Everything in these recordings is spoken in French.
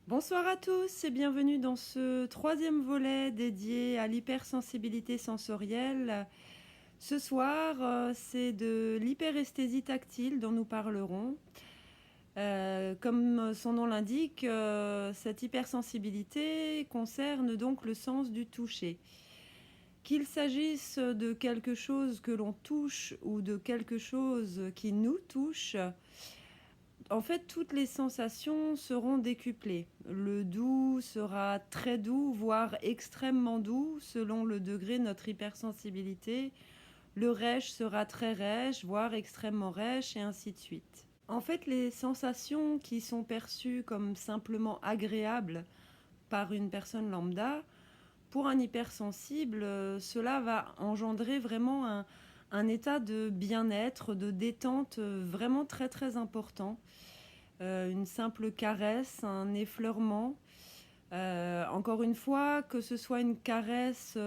Bonsoir à tous et bienvenue dans ce troisième volet dédié à l'hypersensibilité sensorielle. Ce soir, c'est de l'hyperesthésie tactile dont nous parlerons. Comme son nom l'indique, cette hypersensibilité concerne donc le sens du toucher. Qu'il s'agisse de quelque chose que l'on touche ou de quelque chose qui nous touche, en fait, toutes les sensations seront décuplées. Le doux sera très doux, voire extrêmement doux, selon le degré de notre hypersensibilité. Le rêche sera très rêche, voire extrêmement rêche, et ainsi de suite. En fait, les sensations qui sont perçues comme simplement agréables par une personne lambda, pour un hypersensible, cela va engendrer vraiment un état de bien-être, de détente vraiment très très important. Une simple caresse, un effleurement. Encore une fois, que ce soit une caresse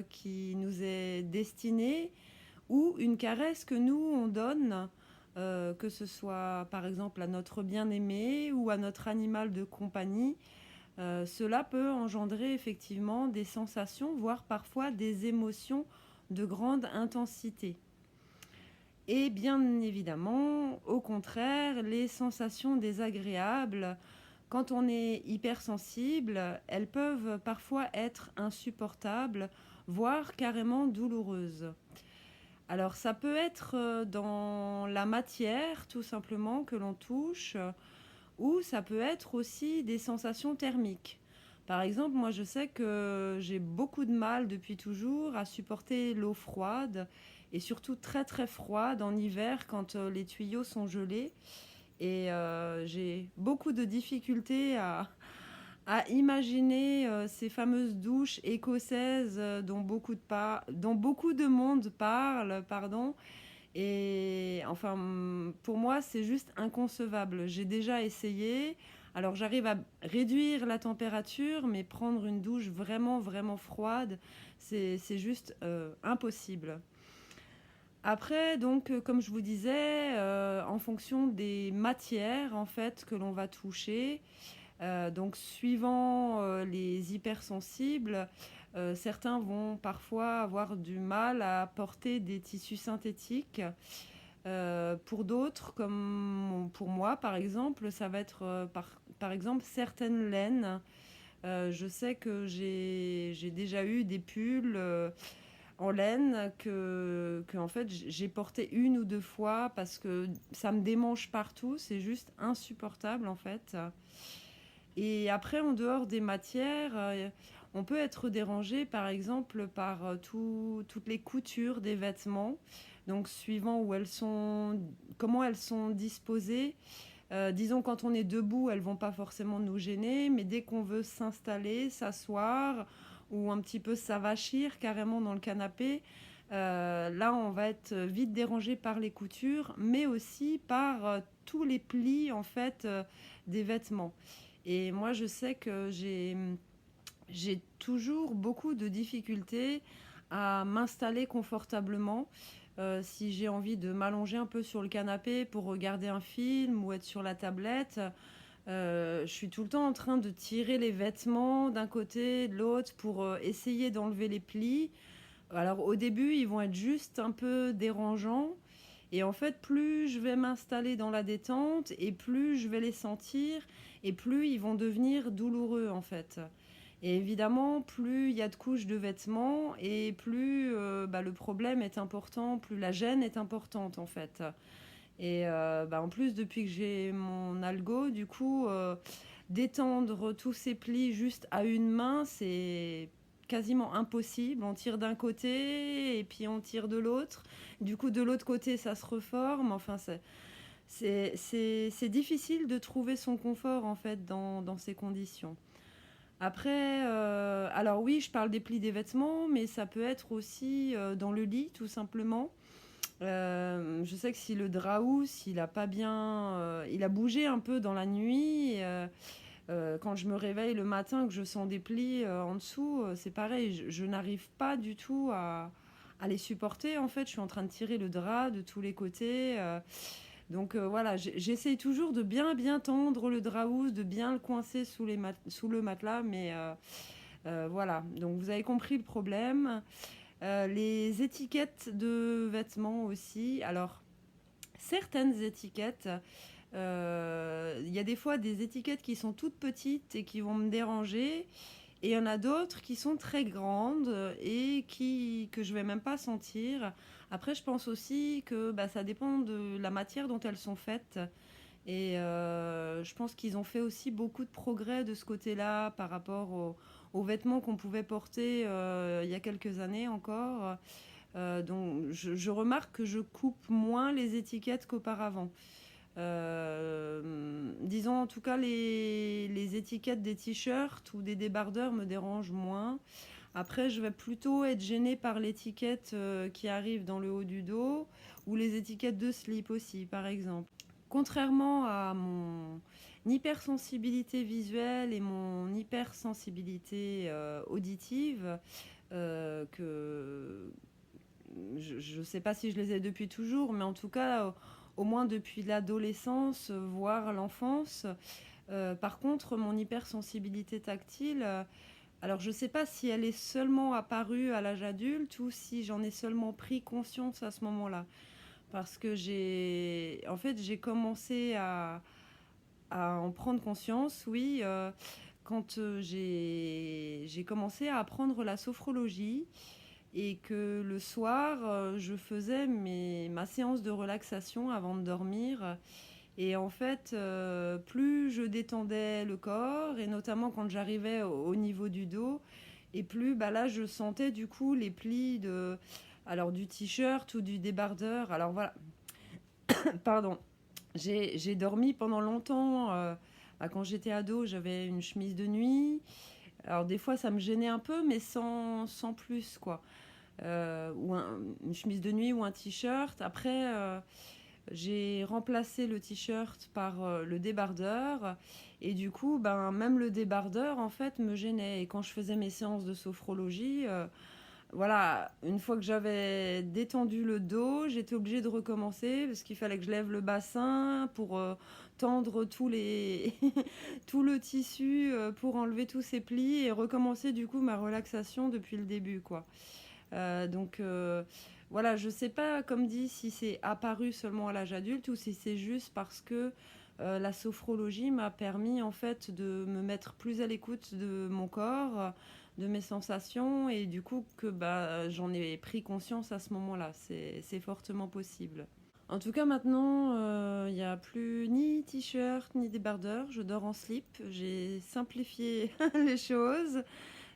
qui nous est destinée ou une caresse que nous, on donne, que ce soit par exemple à notre bien-aimé ou à notre animal de compagnie, cela peut engendrer effectivement des sensations, voire parfois des émotions de grande intensité. Et bien évidemment, au contraire, les sensations désagréables, quand on est hypersensible, elles peuvent parfois être insupportables, voire carrément douloureuses. Alors ça peut être dans la matière, tout simplement, que l'on touche, ou ça peut être aussi des sensations thermiques. Par exemple, moi je sais que j'ai beaucoup de mal depuis toujours à supporter l'eau froide et surtout très très froide en hiver quand les tuyaux sont gelés. Et j'ai beaucoup de difficultés à imaginer ces fameuses douches écossaises dont beaucoup de monde parle, pardon. Et enfin, pour moi, c'est juste inconcevable. J'ai déjà essayé. Alors, j'arrive à réduire la température, mais prendre une douche vraiment, vraiment froide, c'est juste impossible. Après, donc, comme je vous disais, en fonction des matières en fait que l'on va toucher, donc suivant les hypersensibles, certains vont parfois avoir du mal à porter des tissus synthétiques. Pour d'autres, comme pour moi par exemple, ça va être par exemple certaines laines. Je sais que j'ai déjà eu des pulls en laine que en fait j'ai porté une ou deux fois parce que ça me démange partout, c'est juste insupportable en fait. Et après, en dehors des matières, on peut être dérangé par exemple par toutes les coutures des vêtements. Donc suivant comment elles sont disposées. Disons quand on est debout, elles vont pas forcément nous gêner, mais dès qu'on veut s'installer, s'asseoir ou un petit peu s'avachir carrément dans le canapé, là on va être vite dérangé par les coutures, mais aussi par tous les plis en fait des vêtements. Et moi je sais que j'ai toujours beaucoup de difficultés à m'installer confortablement. Si j'ai envie de m'allonger un peu sur le canapé pour regarder un film ou être sur la tablette, je suis tout le temps en train de tirer les vêtements d'un côté, de l'autre pour essayer d'enlever les plis. Alors au début, ils vont être juste un peu dérangeants. Et en fait, plus je vais m'installer dans la détente et plus je vais les sentir et plus ils vont devenir douloureux en fait. Et évidemment, plus il y a de couches de vêtements et plus le problème est important, plus la gêne est importante en fait. Et en plus, depuis que j'ai mon algo, du coup, d'étendre tous ces plis juste à une main, c'est quasiment impossible. On tire d'un côté et puis on tire de l'autre. Du coup, de l'autre côté, ça se reforme. Enfin, c'est difficile de trouver son confort en fait dans ces conditions. Après, alors oui, je parle des plis des vêtements, mais ça peut être aussi dans le lit, tout simplement. Je sais que si le draus, il a pas bien, il a bougé un peu dans la nuit. Quand je me réveille le matin, que je sens des plis en dessous, c'est pareil. Je n'arrive pas du tout à les supporter. En fait, je suis en train de tirer le drap de tous les côtés. Donc voilà, j'essaye toujours de bien tendre le draous, de bien le coincer sous le matelas, mais voilà. Donc vous avez compris le problème. Les étiquettes de vêtements aussi. Alors, certaines étiquettes, il y a des fois des étiquettes qui sont toutes petites et qui vont me déranger. Et il y en a d'autres qui sont très grandes et que je vais même pas sentir. Après, je pense aussi que bah, ça dépend de la matière dont elles sont faites. Et je pense qu'ils ont fait aussi beaucoup de progrès de ce côté-là par rapport aux vêtements qu'on pouvait porter il y a quelques années encore. Donc je remarque que je coupe moins les étiquettes qu'auparavant. Disons en tout cas les étiquettes des t-shirts ou des débardeurs me dérangent moins. Après, je vais plutôt être gênée par l'étiquette qui arrive dans le haut du dos ou les étiquettes de slip aussi, par exemple. Contrairement à mon hypersensibilité visuelle et mon hypersensibilité auditive, que je ne sais pas si je les ai depuis toujours, mais en tout cas, au moins depuis l'adolescence, voire l'enfance. Par contre, mon hypersensibilité tactile, alors je ne sais pas si elle est seulement apparue à l'âge adulte ou si j'en ai seulement pris conscience à ce moment-là. Parce que en fait, j'ai commencé à en prendre conscience, oui, quand j'ai commencé à apprendre la sophrologie et que le soir, je faisais ma séance de relaxation avant de dormir. Et en fait, plus je détendais le corps, et notamment quand j'arrivais au niveau du dos, et plus bah là, je sentais du coup les plis alors, du t-shirt ou du débardeur. Alors voilà, pardon. J'ai dormi pendant longtemps. Quand j'étais ado, j'avais une chemise de nuit. Alors des fois, ça me gênait un peu, mais sans plus, quoi. Une chemise de nuit ou un t-shirt. Après, j'ai remplacé le t-shirt par le débardeur. Et du coup, ben, même le débardeur, en fait, me gênait. Et quand je faisais mes séances de sophrologie, voilà, une fois que j'avais détendu le dos, j'étais obligée de recommencer parce qu'il fallait que je lève le bassin pour tendre tout le tissu pour enlever tous ces plis et recommencer du coup ma relaxation depuis le début, quoi. Donc voilà, je sais pas, comme dit, si c'est apparu seulement à l'âge adulte ou si c'est juste parce que la sophrologie m'a permis en fait de me mettre plus à l'écoute de mon corps, de mes sensations et du coup que bah, j'en ai pris conscience à ce moment-là. C'est fortement possible. En tout cas, maintenant, il n'y a plus ni t-shirt ni débardeur. Je dors en slip. J'ai simplifié les choses.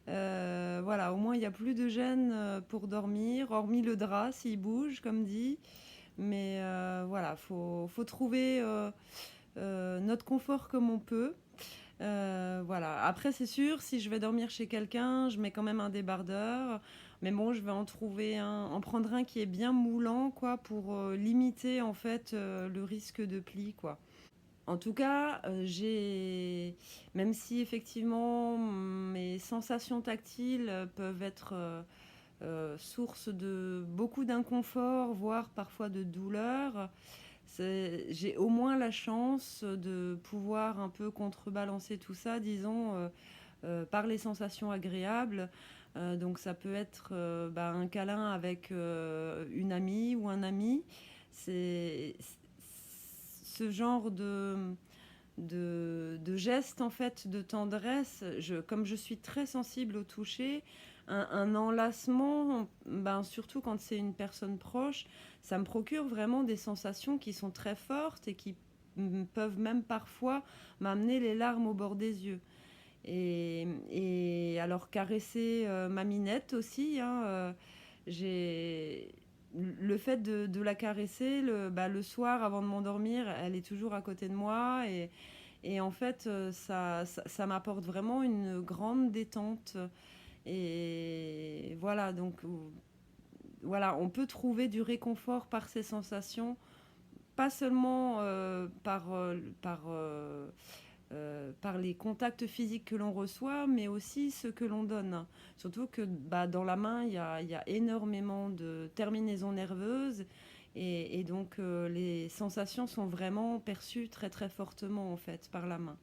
Voilà, au moins, il n'y a plus de gêne pour dormir, hormis le drap s'il bouge, comme dit. Mais voilà, faut trouver notre confort comme on peut. Voilà. Après, c'est sûr, si je vais dormir chez quelqu'un, je mets quand même un débardeur. Mais bon, je vais en prendre un qui est bien moulant, quoi, pour limiter en fait le risque de pli, quoi. En tout cas, même si effectivement mes sensations tactiles peuvent être source de beaucoup d'inconfort, voire parfois de douleur, j'ai au moins la chance de pouvoir un peu contrebalancer tout ça, disons, par les sensations agréables. Donc ça peut être un câlin avec une amie ou un ami. C'est ce genre de gestes en fait de tendresse. Comme je suis très sensible au toucher, un enlacement, surtout quand c'est une personne proche, ça me procure vraiment des sensations qui sont très fortes et qui peuvent même parfois m'amener les larmes au bord des yeux. Et alors caresser ma minette aussi, hein, j'ai le fait de la caresser le soir avant de m'endormir, elle est toujours à côté de moi et en fait ça m'apporte vraiment une grande détente et voilà donc voilà, on peut trouver du réconfort par ces sensations, pas seulement par les contacts physiques que l'on reçoit, mais aussi ceux que l'on donne. Surtout que dans la main, il y a énormément de terminaisons nerveuses Et donc, les sensations sont vraiment perçues très très fortement en fait par la main.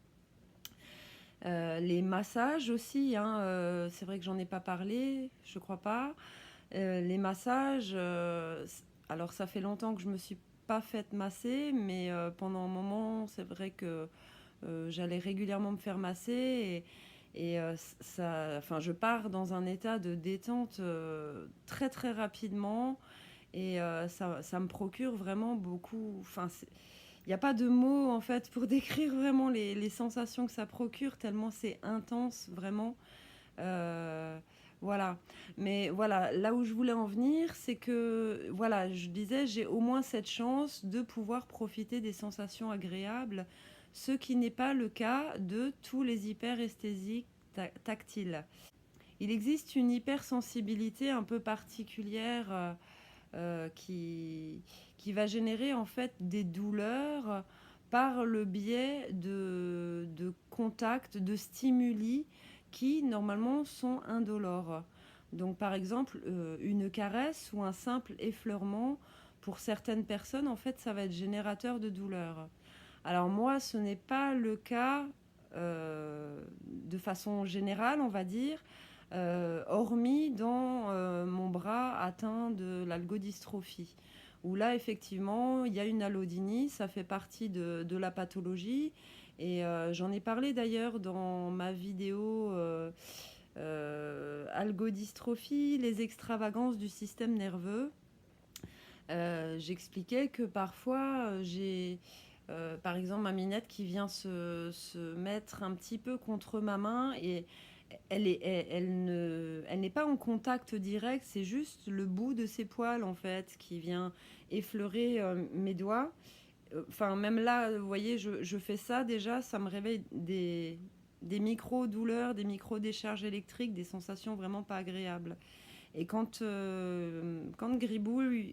Les massages aussi, hein, c'est vrai que j'en ai pas parlé, je crois pas. Les massages, alors ça fait longtemps que je me suis pas faite masser, mais pendant un moment, c'est vrai que j'allais régulièrement me faire masser ça, enfin, je pars dans un état de détente très très rapidement ça me procure vraiment beaucoup. Enfin, il n'y a pas de mots en fait pour décrire vraiment les sensations que ça procure tellement c'est intense vraiment. Euh, voilà. Mais voilà, là où je voulais en venir, c'est que, voilà, je disais, j'ai au moins cette chance de pouvoir profiter des sensations agréables, ce qui n'est pas le cas de tous les hyperesthésiques tactiles. Il existe une hypersensibilité un peu particulière qui va générer en fait des douleurs par le biais de contacts, de stimuli qui normalement sont indolores. Donc par exemple, une caresse ou un simple effleurement, pour certaines personnes, en fait, ça va être générateur de douleur. Alors moi, ce n'est pas le cas de façon générale, on va dire, hormis dans mon bras atteint de l'algodystrophie, où là, effectivement, il y a une allodynie, ça fait partie de la pathologie. Et j'en ai parlé d'ailleurs dans ma vidéo algodystrophie, les extravagances du système nerveux. J'expliquais que parfois j'ai par exemple ma minette qui vient se mettre un petit peu contre ma main et elle n'est pas en contact direct, c'est juste le bout de ses poils en fait qui vient effleurer mes doigts. Enfin, même là, vous voyez, je fais ça déjà, ça me réveille des micro-douleurs, des micro-décharges électriques, des sensations vraiment pas agréables. Et quand Gribouille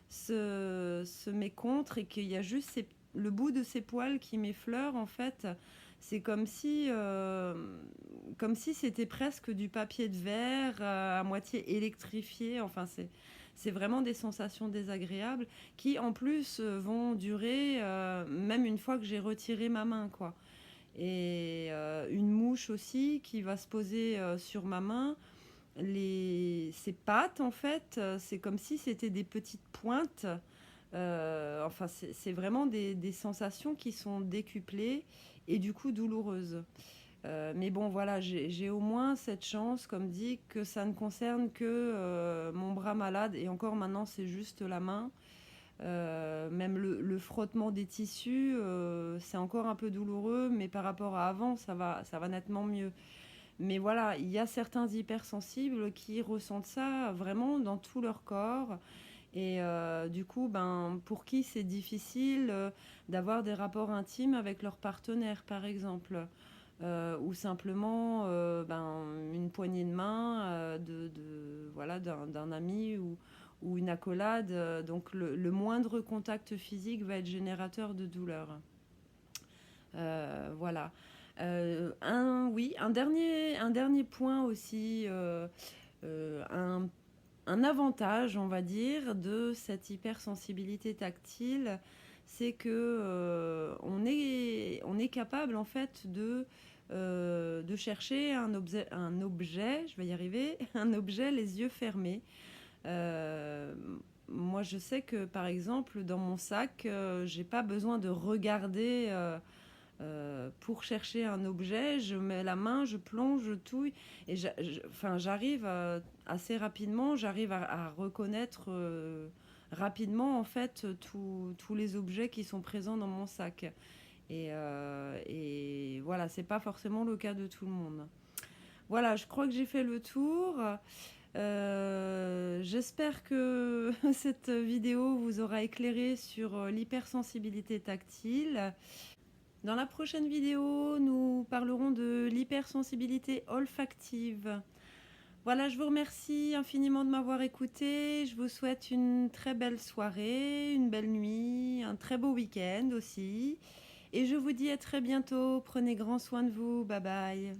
se met contre et qu'il y a juste le bout de ses poils qui m'effleure, en fait, c'est comme si c'était presque du papier de verre à moitié électrifié. Enfin, c'est vraiment des sensations désagréables qui, en plus, vont durer même une fois que j'ai retiré ma main, quoi. Et une mouche aussi qui va se poser sur ma main ces pattes, en fait, c'est comme si c'était des petites pointes. Enfin, c'est vraiment des sensations qui sont décuplées et du coup douloureuses. Mais bon, voilà, j'ai au moins cette chance, comme dit, que ça ne concerne que mon bras malade. Et encore maintenant, c'est juste la main. Même le frottement des tissus, c'est encore un peu douloureux, mais par rapport à avant, ça va nettement mieux. Mais voilà, il y a certains hypersensibles qui ressentent ça vraiment dans tout leur corps. Et du coup, pour qui c'est difficile d'avoir des rapports intimes avec leur partenaire, par exemple. Ou simplement une poignée de main voilà, d'un ami ou une accolade. Donc le moindre contact physique va être générateur de douleur. Voilà. Oui, un dernier point aussi, un avantage, on va dire, de cette hypersensibilité tactile, c'est que on est capable en fait de chercher un objet, je vais y arriver, un objet les yeux fermés. Euh, Moi, je sais que par exemple, dans mon sac, j'ai pas besoin de regarder pour chercher un objet, je mets la main, je plonge, je touille, et enfin, j'arrive assez rapidement, j'arrive à reconnaître rapidement en fait tous les objets qui sont présents dans mon sac. Et voilà, c'est pas forcément le cas de tout le monde. Voilà, je crois que j'ai fait le tour. J'espère que cette vidéo vous aura éclairé sur l'hypersensibilité tactile. Dans la prochaine vidéo, nous parlerons de l'hypersensibilité olfactive. Voilà, je vous remercie infiniment de m'avoir écouté. Je vous souhaite une très belle soirée, une belle nuit, un très beau week-end aussi. Et je vous dis à très bientôt. Prenez grand soin de vous. Bye bye.